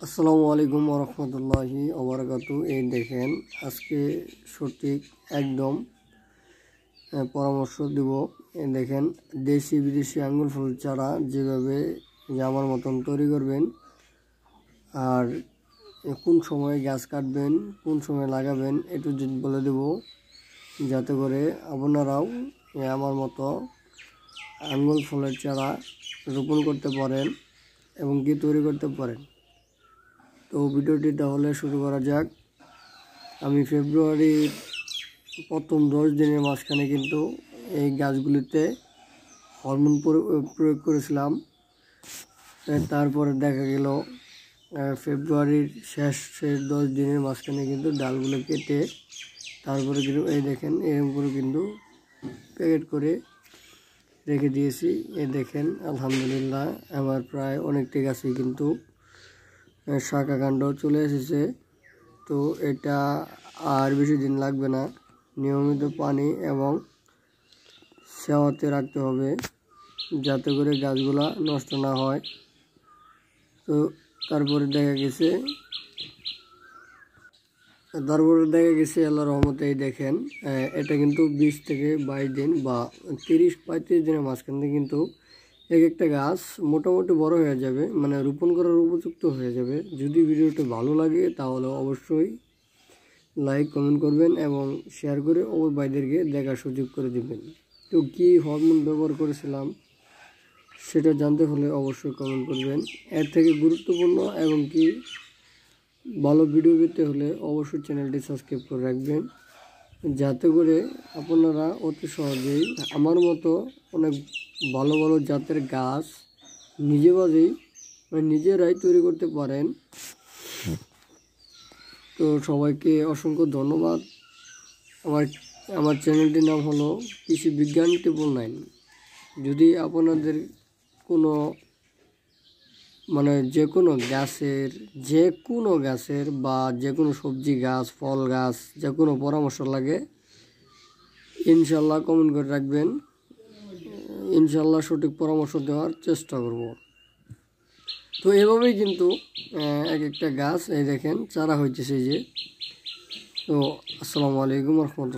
আসসালামু আলাইকুম ওয়া রাহমাতুল্লাহি ওয়া বারাকাতুহু। এই দেখেন আজকে সঠিক একদম পরামর্শ দিব। এই দেখেন দেশি বিদেশি আঙ্গুর ফল চারা যেভাবে আমার মতন তৈরি করবেন, আর কোন সময় গাছ কাটবেন, কোন সময় লাগাবেন একটু বলে দেব, যাতে করে আপনারাও আমার মতো আঙ্গুর ফলের চারা রোপণ করতে পারেন এবং কি তৈরি করতে পারেন। তো ভিডিওটি তাহলে শুরু করা যাক। আমি ফেব্রুয়ারির প্রথম 10 দিনের মাঝখানে কিন্তু এই গাছগুলিতে হরমোন প্রয়োগ করেছিলাম। তারপরে দেখা গেল ফেব্রুয়ারির শেষ 10 দিনের মাঝখানে কিন্তু ডালগুলো কেটে তারপরে কিন্তু এই দেখেন এরকম করে কিন্তু প্যাকেট করে রেখে দিয়েছি। এই দেখেন আলহামদুলিল্লাহ আমার প্রায় অনেকটি গাছই কিন্তু শাখা কাণ্ড চলে এসেছে। তো এটা আর বেশি দিন লাগবে না। নিয়মিত পানি এবং সেওয়াতে রাখতে হবে যাতে করে গাছগুলা নষ্ট না হয়। তো তারপরে দেখা গেছে আল্লাহর রহমতে এই দেখেন এটা কিন্তু 20 থেকে 22 দিন বা 30-35 দিনের মাঝখানে কিন্তু এক একটা গাছ মোটামুটি বড় হয়ে যাবে, মানে রোপণ করার উপযুক্ত হয়ে যাবে। যদি ভিডিওটি ভালো লাগে তাহলে অবশ্যই লাইক কমেন্ট করবেন এবং শেয়ার করে অপর ভাইদেরকে দেখার সুযোগ করে দিবেন। তো কী হরমোন ব্যবহার করেছিলাম সেটা জানতে হলে অবশ্যই কমেন্ট করবেন। এর থেকে গুরুত্বপূর্ণ এবং কি ভালো ভিডিও পেতে হলে অবশ্যই চ্যানেলটি সাবস্ক্রাইব করে রাখবেন, যাতে করে আপনারা অতি সহজেই আমার মতো অনেক ভালো ভালো জাতের গাছ নিজেরাই তৈরি করতে পারেন। তো সবাইকে অসংখ্য ধন্যবাদ। আমার চ্যানেলটির নাম হলো কৃষি বিজ্ঞান 999। যদি আপনাদের কোনো যে কোনো গাছের বা যে কোনো সবজি গাছ, ফল গাছ, যে কোনো পরামর্শ লাগে ইনশাল্লাহ কমেন্ট করে রাখবেন। ইনশাল্লাহ সঠিক পরামর্শ দেওয়ার চেষ্টা করব। তো এভাবেই কিন্তু এক একটা গাছ এই দেখেন চারা হইতেছে যে। তো আসসালামু আলাইকুম ওয়া রাহমাতুল্লাহ।